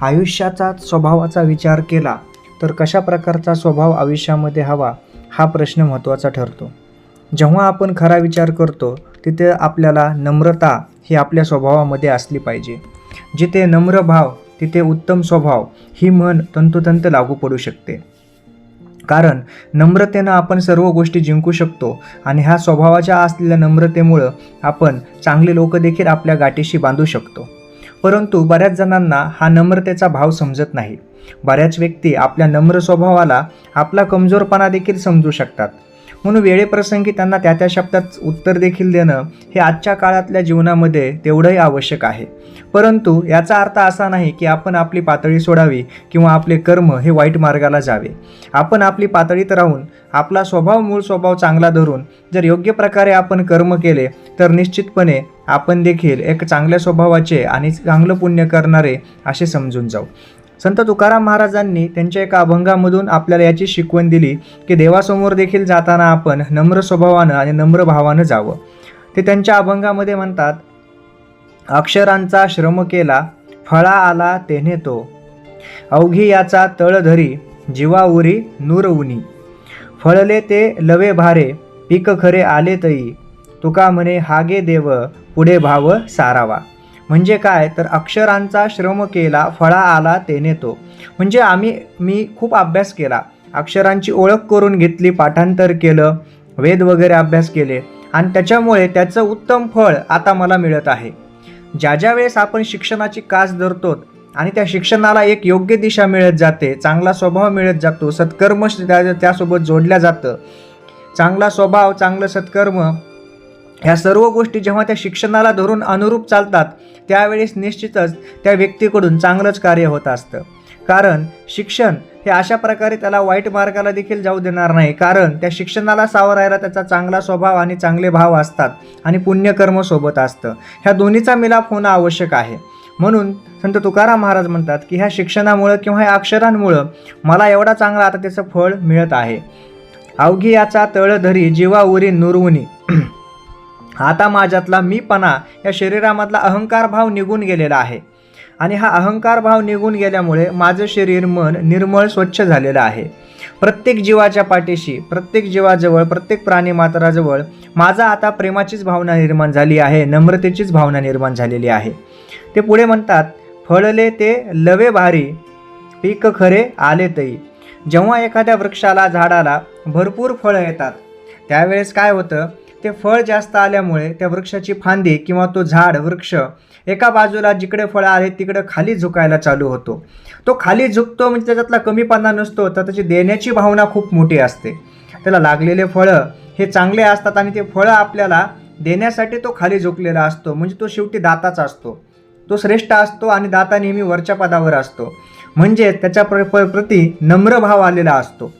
आयुष्याचा स्वभावाचा विचार केला तर कशा प्रकारचा स्वभाव आयुष्यामध्ये हवा हा प्रश्न महत्त्वाचा ठरतो. जेव्हा आपण खरा विचार करतो तिथे आपल्याला नम्रता ही आपल्या स्वभावामध्ये असली पाहिजे. जिथे नम्र भाव तिथे उत्तम स्वभाव ही म्हण तंतोतंत लागू पडू शकते. कारण नम्रतेनं आपण सर्व गोष्टी जिंकू शकतो आणि ह्या स्वभावाच्या असलेल्या नम्रतेमुळं आपण चांगले लोक देखील आपल्या गाठीशी बांधू शकतो. परंतु बऱ्याच जणांना हा नम्रतेचा भाव समजत नाही. बऱ्याच व्यक्ती आपल्या नम्र स्वभावाला आपला कमजोरपणा देखील समजू शकतात. म्हणून वेळेप्रसंगी त्यांना त्या शब्दात उत्तर देखील देणं हे आजच्या काळातल्या जीवनामध्ये तेवढंही आवश्यक आहे. परंतु याचा अर्थ असा नाही की आपण आपली पातळी सोडावी किंवा आपले कर्म हे वाईट मार्गाला जावे. आपण आपली पातळीत राहून आपला स्वभाव मूळ स्वभाव चांगला धरून जर योग्य प्रकारे आपण कर्म केले तर निश्चितपणे आपण देखील एक चांगल्या स्वभावाचे आणि चांगलं पुण्य करणारे असे समजून जाऊ. संत तुकाराम महाराजांनी त्यांच्या एका अभंगामधून आपल्याला याची शिकवण दिली की देवासमोर देखील जाताना आपण नम्र स्वभावानं आणि नम्र भावानं जावं. ते त्यांच्या अभंगामध्ये म्हणतात, अक्षरांचा श्रम केला फळा आला तेने तो, अवघी याचा तळ धरी जीवा उरी नूर उनी, फळले ते लवे भारे पीक खरे आले तई, तुका म्हणे हागे देव पुढे भाव सारावा. म्हणजे काय तर अक्षरांचा श्रम केला फळा आला तेने तो, म्हणजे मी खूप अभ्यास केला, अक्षरांची ओळख करून घेतली, पाठांतर केलं, वेद वगैरे अभ्यास केले आणि त्याच्यामुळे त्याचं उत्तम फळ आता मला मिळत आहे. ज्या वेळेस आपण शिक्षणाची कास धरतो आणि त्या शिक्षणाला एक योग्य दिशा मिळत जाते, चांगला स्वभाव मिळत जातो, सत्कर्म त्यासोबत जोडल्या जातं, चांगला स्वभाव चांगलं सत्कर्म ह्या सर्व गोष्टी जेव्हा त्या शिक्षणाला धरून अनुरूप चालतात त्यावेळेस निश्चितच त्या व्यक्तीकडून चांगलंच कार्य होत असतं. कारण शिक्षण हे अशा प्रकारे त्याला वाईट मार्गाला देखील जाऊ देणार नाही. कारण त्या शिक्षणाला सावरायला त्याचा चांगला स्वभाव आणि चांगले भाव असतात आणि पुण्यकर्म सोबत असतं. ह्या दोन्हीचा मिलाप होणं आवश्यक आहे. म्हणून संत तुकाराम महाराज म्हणतात की ह्या शिक्षणामुळं किंवा ह्या अक्षरांमुळं मला एवढा चांगला आता त्याचं फळ मिळत आहे. अवघी याचा तळ धरी जीवा उरी नुरवुनी, आता माझ्यातला मीपणा या शरीरामधला अहंकार भाव निघून गेलेला आहे आणि हा अहंकार भाव निघून गेल्यामुळे माझं शरीर मन निर्मळ स्वच्छ झालेलं आहे. प्रत्येक जीवाच्या पाठीशी, प्रत्येक जीवाजवळ, प्रत्येक प्राणीमात्राजवळ माझा आता प्रेमाचीच भावना निर्माण झाली आहे, नम्रतेचीच भावना निर्माण झालेली आहे. ते पुढे म्हणतात, फळले ते लवे भारी पीक खरे आले तई. जेव्हा एखाद्या वृक्षाला झाडाला भरपूर फळं येतात त्यावेळेस काय होतं, ते फळ जास्त आल्यामुळे त्या वृक्षाची फांदी किंवा तो झाड वृक्ष एका बाजूला जिकडे फळं आले तिकडे खाली झुकायला चालू होतो. तो खाली झुकतो म्हणजे त्याच्यातला कमीपणा नसतो, तर त्याची देण्याची भावना खूप मोठी असते. त्याला लागलेले फळं हे चांगले असतात आणि ते फळं आपल्याला देण्यासाठी तो खाली झुकलेला असतो. म्हणजे तो शेवटी दाताचा असतो, तो श्रेष्ठ असतो आणि दाता नेहमी वरच्या पदावर असतो. म्हणजे त्याच्या प्रती नम्र भाव आलेला असतो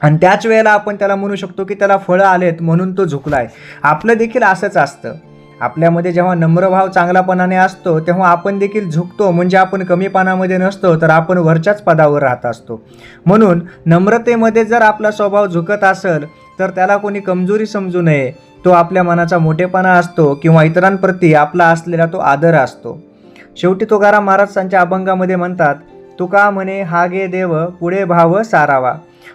आणि त्याच वेळेला आपण त्याला म्हणू शकतो की त्याला फळं आलेत म्हणून तो झुकलाय. आपलं देखील असंच असतं. आपल्यामध्ये जेव्हा नम्रभाव चांगलापणाने असतो तेव्हा आपण देखील झुकतो, म्हणजे आपण कमीपणामध्ये नसतो तर आपण वरच्याच पदावर राहत असतो. म्हणून नम्रतेमध्ये जर आपला स्वभाव झुकत असेल तर त्याला कोणी कमजोरी समजू नये. तो आपल्या मनाचा मोठेपणा असतो किंवा इतरांप्रती आपला असलेला तो आदर असतो. शेवटी तुकाराम महाराज त्यांच्या अभंगामध्ये म्हणतात, तुका म्हणे हागे देव पुढे भाव सारावा.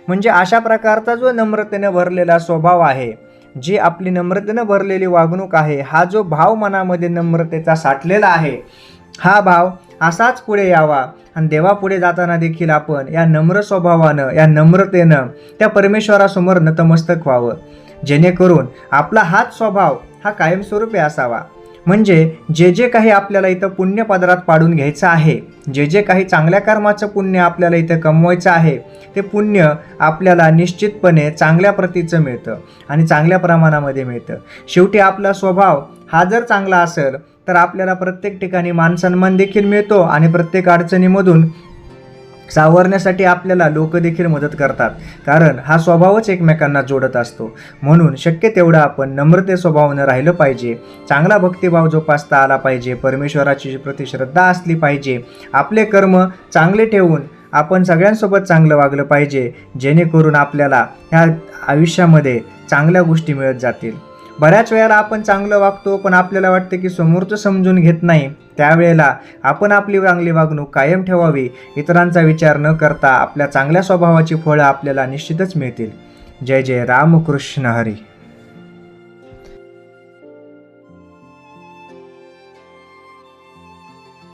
म्हणजे अशा प्रकारचा जो नम्रतेने भरलेला स्वभाव आहे, जी आपली नम्रतेने भरलेली वागणूक आहे, हा जो भाव मनामध्ये नम्रतेचा साठलेला आहे, हा भाव असाच पुढे यावा आणि देवापुढे जाताना देखील आपण या नम्र स्वभावानं, या नम्रतेनं त्या परमेश्वरासमोर नतमस्तक व्हावं, जेणेकरून आपला हाच स्वभाव हा कायमस्वरूपी असावा. म्हणजे जे काही आपल्याला इथं पुण्य पदरात पाडून घ्यायचं आहे, जे काही चांगल्या कर्माचं पुण्य आपल्याला इथं कमवायचं आहे, ते पुण्य आपल्याला निश्चितपणे चांगल्या प्रतीचं मिळतं आणि चांगल्या प्रमाणामध्ये मिळतं. शेवटी आपला स्वभाव हा जर चांगला असेल तर आपल्याला प्रत्येक ठिकाणी मानसन्मान देखील मिळतो आणि प्रत्येक अडचणीमधून सावरण्यासाठी आपल्याला लोक देखील मदत करतात. कारण हा स्वभावच एकमेकांना जोडत असतो. म्हणून शक्य तेवढं आपण नम्रते स्वभावानं राहिलं पाहिजे. चांगला भक्तिभाव जोपासता आला पाहिजे. परमेश्वराची प्रति श्रद्धा असली पाहिजे. आपले कर्म चांगले ठेवून आपण सगळ्यांसोबत चांगलं वागलं पाहिजे, जेणेकरून आपल्याला ह्या आयुष्यामध्ये चांगल्या गोष्टी मिळत जातील. बऱ्याच वेळेला आपण चांगलं वागतो, पण आपल्याला वाटतं की समोरचं समजून घेत नाही. त्यावेळेला आपण आपली चांगली वागणूक कायम ठेवावी. इतरांचा विचार न करता आपल्या चांगल्या स्वभावाची फळं आपल्याला निश्चितच मिळतील. जय जय रामकृष्ण हरी.